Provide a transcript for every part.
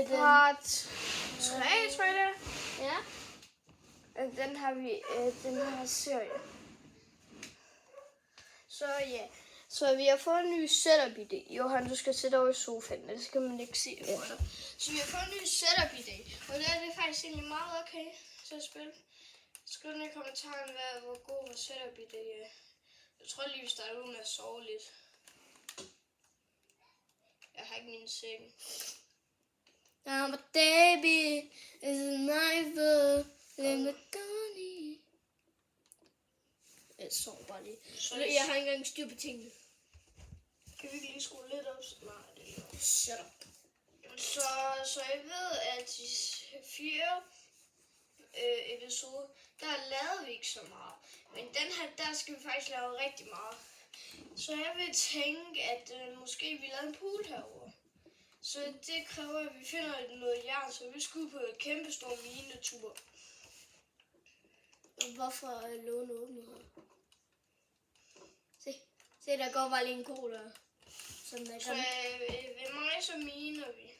Part 3, tror jeg det. Ja. Den har vi, den her serie. Så ja, så vi har fået en ny setup-idé. Johan, du skal sætte over i sofaen, det skal man ikke se for dig. Så vi har fået en ny setup-idé, og det er faktisk egentlig meget okay til at spille. Skriv ned i kommentarerne, hvor god vores setup-idé er. Jeg tror lige, vi starter ud med at sove lidt. Jeg har ikke min seng. I'm a baby, is a knife, in the gunny. Jeg sover bare lige. Jeg har ikke engang styr på tingene. Kan vi ikke lige skrue lidt op? Nej, det er jo. Shut up. Så jeg ved, at de 4 episoder, der lavede vi ikke så meget. Men den her, der skal vi faktisk lave rigtig meget. Så jeg vil tænke, at måske vi laver en pool herovre. Så det kræver, at vi finder noget jern, så vi skal ud på et kæmpe stor minetur. Og hvorfor er lågen åbnet her? Se, der går bare lige en ko der. Så ved mig, så miner vi.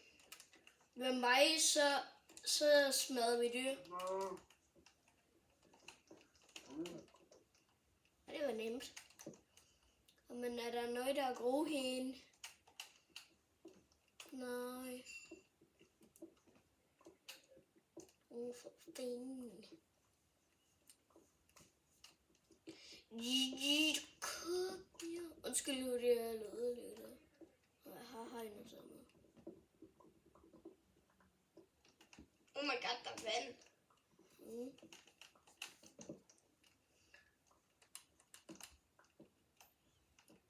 Ved mig, så smadrer vi dyr. Og det var nemt. Men er der noget, der er grohen? Nej. For fanden. Undskyld, nu det er lødet lidt. Og jeg har hegnet sammen. Oh my god, der er vand.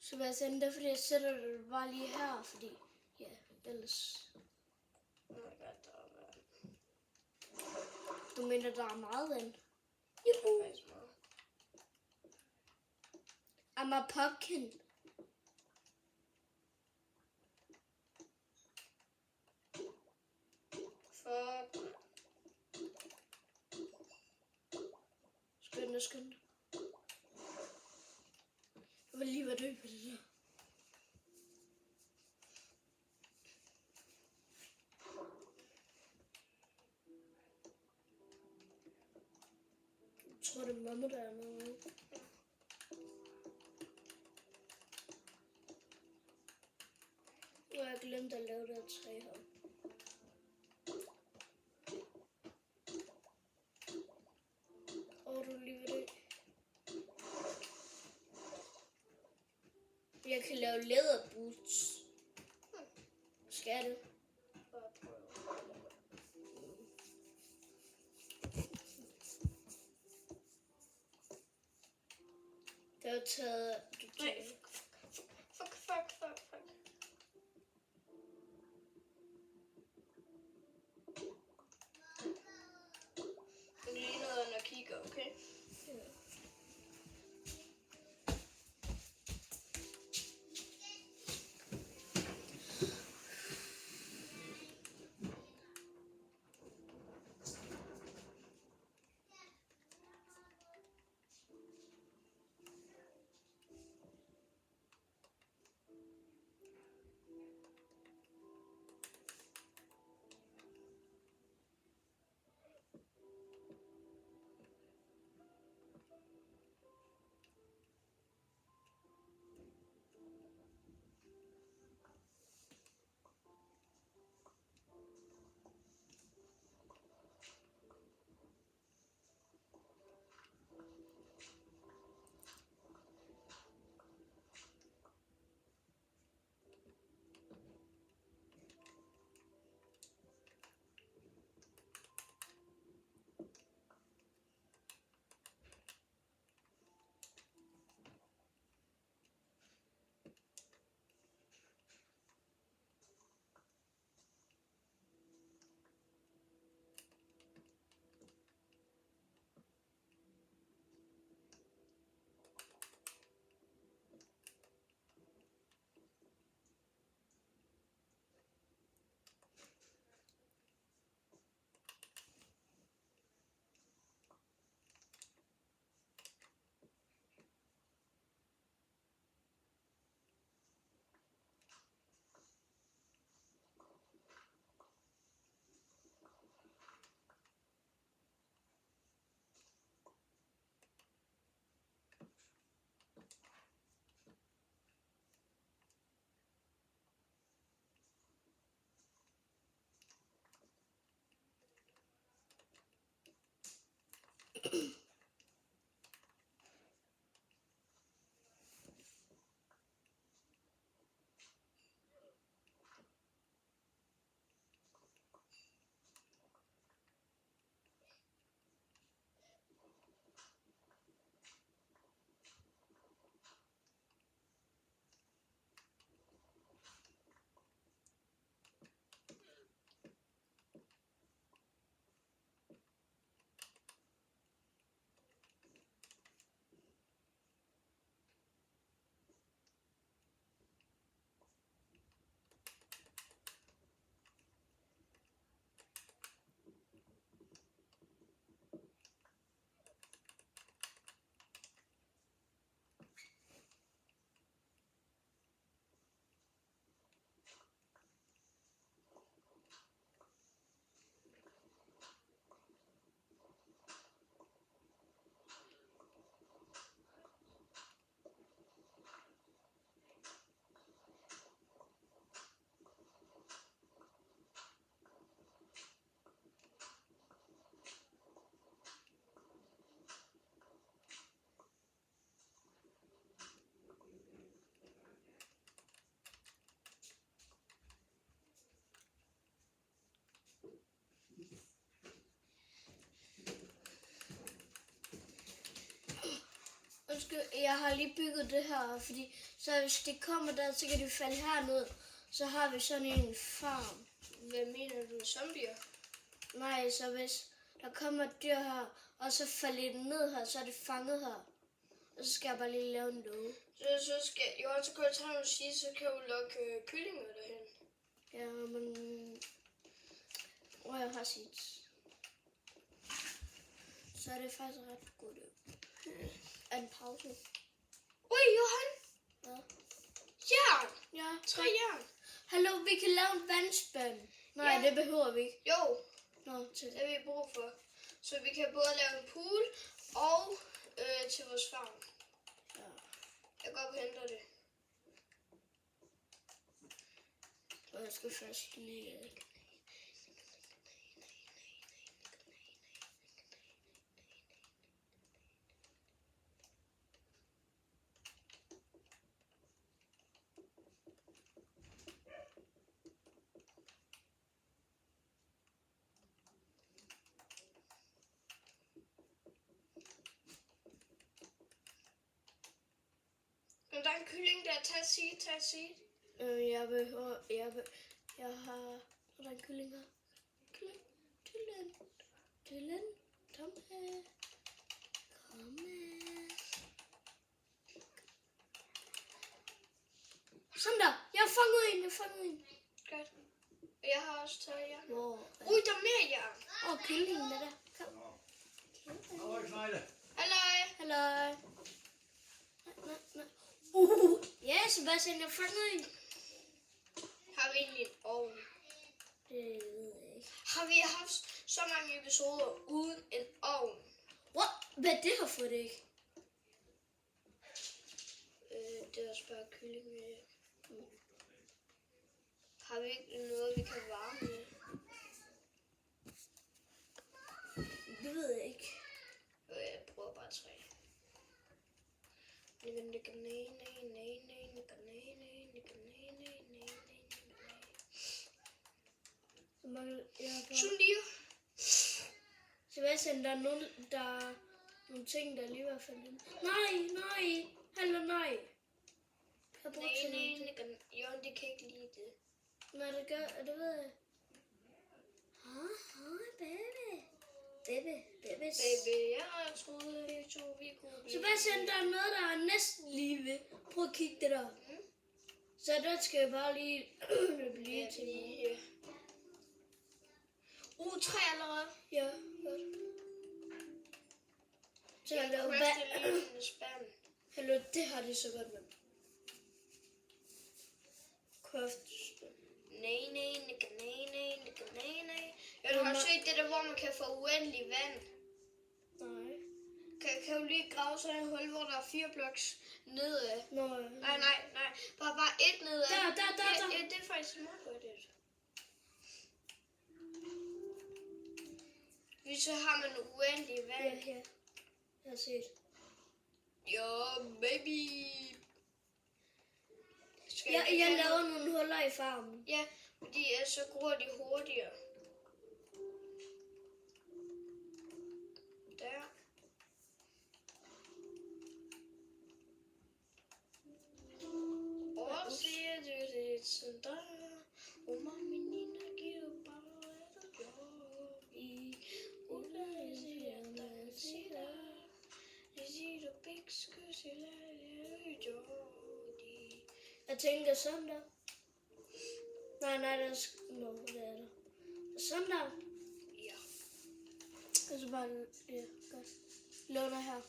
Så hvad sender det, fordi jeg sætter det bare lige her, fordi ja, ellers. Oh my god, der er vand. Du mener, der er meget vand? Juhu. Det er faktisk meget. I'm a pumpkin. Fuck. Skynd. Jeg vil lige være død på det der. Jeg tror, det er mamma, der er noget. Jeg glemte at lave det her træ her. Og du lige ved det. Jeg kan lave læderboots. Skal det? Det har taget... Fuck. Du lige noget, når kigger, okay? jeg har lige bygget det her, fordi så hvis det kommer der, så kan de falde herned. Så har vi sådan en farm. Hvad mener du, zombier? Nej, så hvis der kommer et dyr her, og så falder det ned her, så er det fanget her. Og så skal jeg bare lige lave en låge. Så skal jo, så kan jeg tage nogle sige, så kan du lukke kyllinger derhen. Ja, men... jeg har sit. Så er det faktisk ret godt. En pause. Ui, Johan! Ja. Jern! Ja, 3 jern. Hallo, vi kan lave en vandspand. Nej, Ja. det behøver vi ikke. Jo, Nå, til. det har vi brug for. Så vi kan både lave en pool og til vores farm. Ja. Jeg går op og henter det. Og jeg skal først lige... Men der er en kylling der. Tag sig. Jeg har... Der er en kylling her. Kylling. Kom her. Sådan der. Jeg har fanget en. Godt. Og jeg har også taget jern. Hvor? Ui, der er mere jern. Kyllingen er der. Kom. Halløj, Knejle. Halløj. Nej. Ja, Sebastian, jeg fangede en. Har vi egentlig en ovn? Det ved jeg ikke. Har vi haft så mange episoder uden en ovn? What? Hvad er det her for det ikke? Det er også bare kylling med. Har vi ikke noget, vi kan varme med? Det ved jeg ikke. Jeg bruger bare 3. Sådan lige. Sebastian, der er nogle ting, der lige var faldet ind. Nej. Hallo, nej. Jeg bruger til noget. Jo, det kan ikke lide det. Nej, det ved jeg. Hej, baby. Jeg troede, vi kunne blive... Sebastian, der er noget, der er næsten lige ved. Prøv at kigge det der. Så der skal jeg bare lige blive til mig. 3 allerede. Ja, godt. Så jeg laver crafter lige en spand. Hallo, det har de så godt med. Craft. Nej. Jeg har set det der, hvor man kan få uendelig vand. Nej. Kan du lige grave sådan et hul, hvor der er 4 bloks nedad? Nej. Nej. Bare 1 nedad. Der. Ja, det er faktisk meget hurtigt. Hvis så har man uendelig vand. Ja. Jeg har set. Jo, baby. Jeg laver nogle huller i farmen. Ja, fordi så gror de hurtigere. Der. Og siger du det sådan der. Uma menina que eu paro e Jeg tænker sådan der. Nej, det er det er der. Sådan der. Ja. Og så bare, ja, godt. Låner her.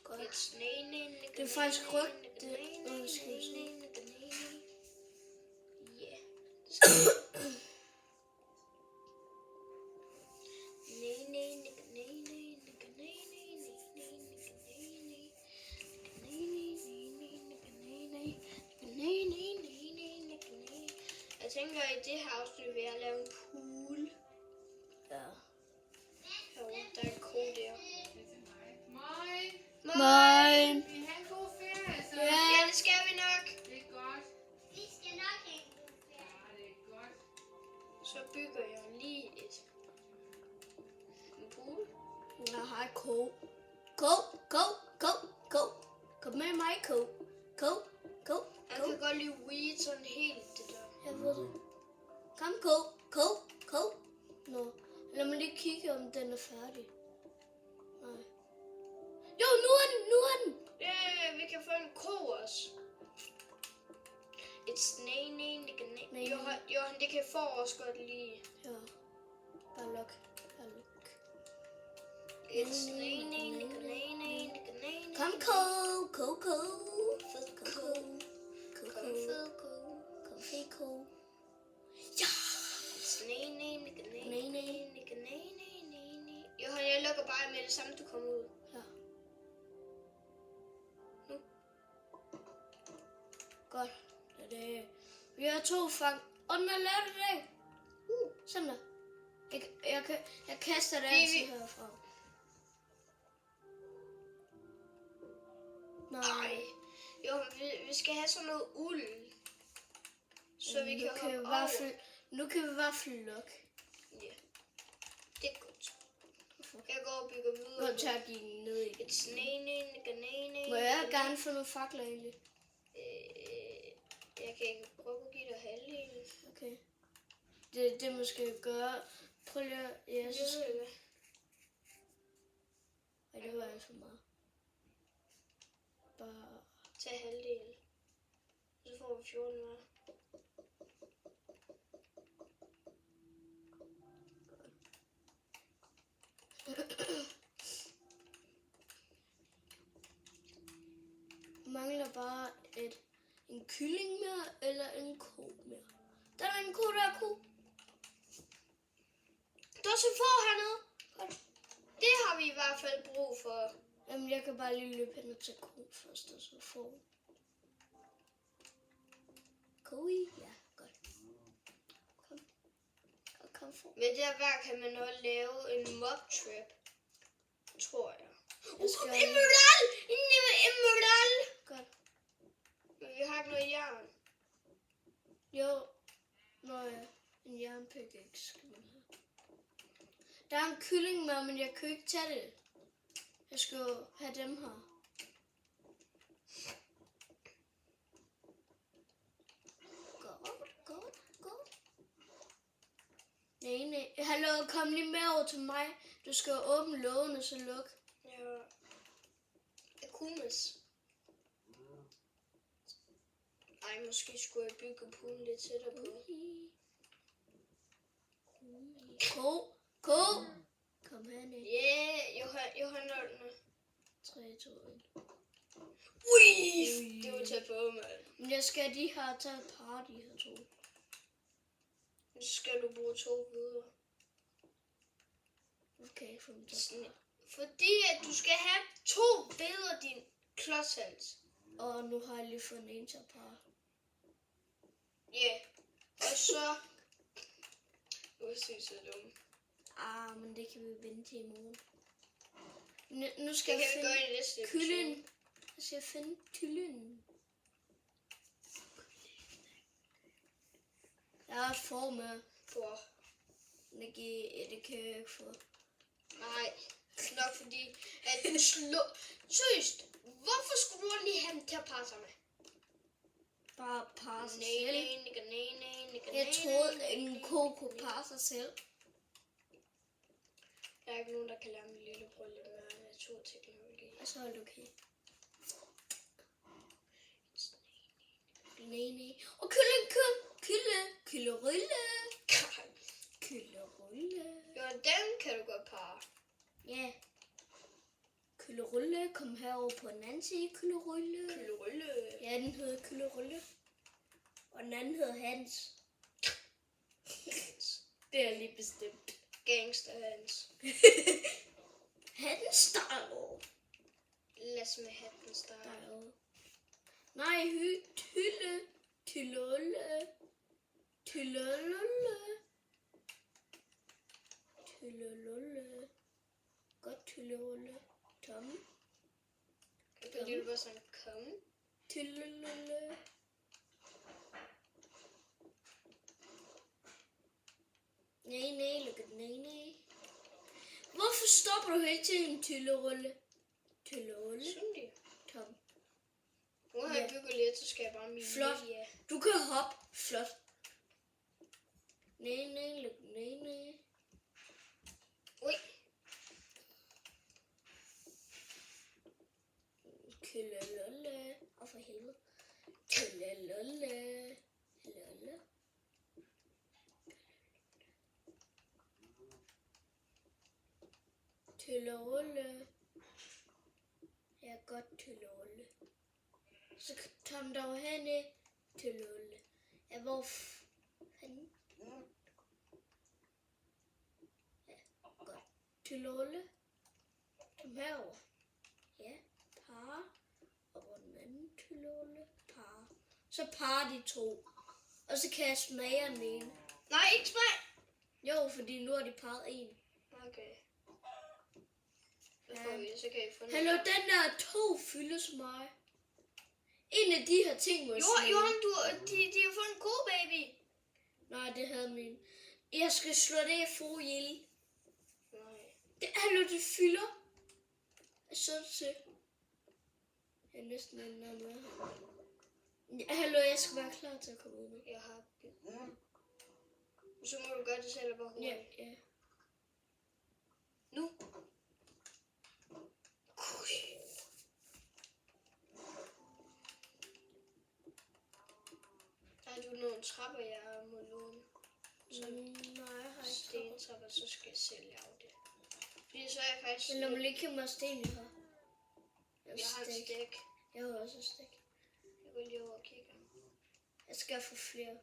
Godt. Det er faktisk rygt. Det skal vi se. Ja. Jeg tænker, i det her afsnit vil jeg lave en pool. Ja. Herovre, der er en ko der. Mine. Vi har en god ferie, så. Ja, det skal vi nok. Det er godt. Vi skal nok have en god ferie. Ja, det er godt. Så bygger jeg lige en pool. Jeg har et ko. Kom med mig, Ko. Han kan godt lide weed sådan helt det der. Jeg ved det. Kom, Ko. Nå, lad mig lige kigge, om den er færdig. Nej. Jo, nu er den. Ja, vi kan få en ko også. It's Nej. Johan, det kan få også godt lide. Ja. Bare luk. It's Kom, Ko. fed ko. Ko. Kom fed ko. Kom, fed Ko. Ja. It's Nej. Johan, jeg lukker bare med det samme, du kommer ud. Ja. Nu. Godt. Det. Vi har 2 fang. Og den er lavet i dag. Sådan der. Jeg kaster det altid herfra. Nej. Jo, vi skal have sådan noget uld. Så vi kan hoppe over. Nu kan vi i hvert fald lukke. Ja. Det er godt. Jeg går og bygger videre. Gå tager de ned i. It's Må jeg gerne få nogle fakler egentlig? Jeg kan ikke prøve at give dig halvdelen. Okay. Det måske gøre. Prøv lige at... Ja, så skal... Ej, det var altså meget. Bare... Tag halvdelen. Så får vi 14 mere. Mangler bare en kylling mere, eller en ko mere. Der er en ko, der er ko. Der er så få hernede. Godt. Det har vi i hvert fald brug for. Jamen, jeg kan bare lige løbe hen og tage ko først, og så få. Koi? Ja, godt. Kom for. Med det her værk kan man også lave en mob trap. Tror jeg. Emerald! Emerald! Godt. Men vi har ikke noget jern. Jo. Nå ja, en jernpickaxe skal man have. Der er en kylling med, men jeg kan ikke tage det. Jeg skal jo have dem her. Godt. Nej. Hallo, kom lige med over til mig. Du skal åbne lågen og så lukke. Ja. Akumas. Ej, måske skulle jeg bygge poolen lidt tættere på. Ko. Kom her ned. Johan Lundner. 3, 2, 1. Ui! Det var tæt på, mand. Men jeg skal lige have taget et par af de her 2. Nu skal du bruge 2 videre. Okay, få dem til. Fordi at du skal have 2 videre din klodshals. Og nu har jeg lige fundet en til at parre. Ja. Og så... Nu er jeg så dum. Men det kan vi vente til i morgen. Nu skal Det jeg kan vi gøre finde i næste kylling. episode. Jeg skal finde kyllingen. Jeg har et får med. For... Det kan jeg ikke få. Nej. Nok fordi, at du slår... Seriøst, hvorfor skulle du lige have dem til at parre sig med? Bare parre sig Nej. selv. Jeg troede, en ko kunne parre sig selv. Der er ikke nogen, der kan lære min lillebror lidt mere naturteknologi. Og så er det okay. Nej. Og kyllerulle. Jo, den kan du godt parre. Ja. Kyllerulle, kom herover på den anden side, Kyllerulle. Ja, den hedder Kyllerulle. Og den anden hedder Hans. Det er lige bestemt. Gangster Hans. Hans style. Lad os med hatten starte. Nej, Tyllerulle. Godt Tyllerulle. Tom. Fordi du var sådan, kom. Tyllerulle. Nej, lukket, nej. Hvorfor stopper du hele tiden, Tyllerulle? går lidt, så skal jeg bare mine. Flot. Ja. Du kan hoppe. Flot. Nej. Ui. Kyllelulle. Og for helvede. Kyllelulle. Lulle. Tyllerulle. Ja, godt tyllerulle. Så kom dog hen. Tyllerulle. Ja, hvor fanden? Ja, godt. Tyllerulle. Kom herover. Ja, par. Og hvor den anden tyllerulle. Par. Så par de to. Og så kan jeg smage den ene. Nej, ikke smag. Jo, fordi nu har de parret en. Okay. Så får vi, så kan I få Hallo, den der er 2 fyldesmøg. En af de her ting må jeg smage. Johan, de har fået en ko, baby. Nej, det havde min. Jeg skal slå det af for ihjel. Nej. Hallo, det fylder. Så til. Jeg er næsten ender med her. Hallo, jeg skal være klar til at komme ud nu. Jeg har... Så må du gøre det selv bare hurtigt. Ja. Nu. Har du nogle trapper, jeg må låne? Nej, jeg har ikke. Stentrapper, så skal jeg selv lave det. Fordi så er jeg faktisk... Men når man lige køber sten, jeg har. Jeg har et stik. Jeg har også et stik. Jeg går lige over og kigger. Jeg skal få flere.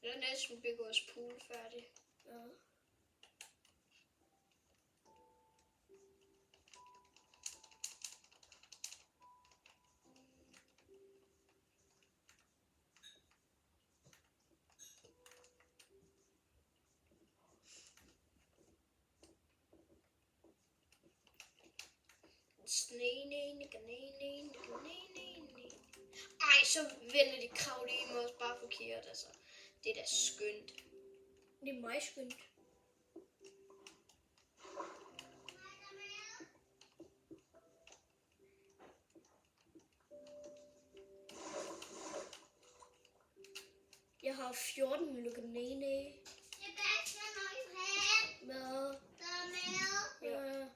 Jeg er næsten bygget vores pool færdig. Ja. Ej, så vender de kravle i mig også bare forkert, altså. Det er da skønt. Det er meget skønt. Jeg har 14 lukkenene. Sebastian, må I have? Hvad? Der er mad. Ja.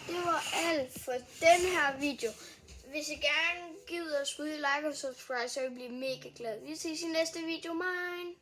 Det var alt for den her video. Hvis I gerne gider at skyde, like og subscribe, så vil jeg blive mega glad. Vi ses i næste video. Bye!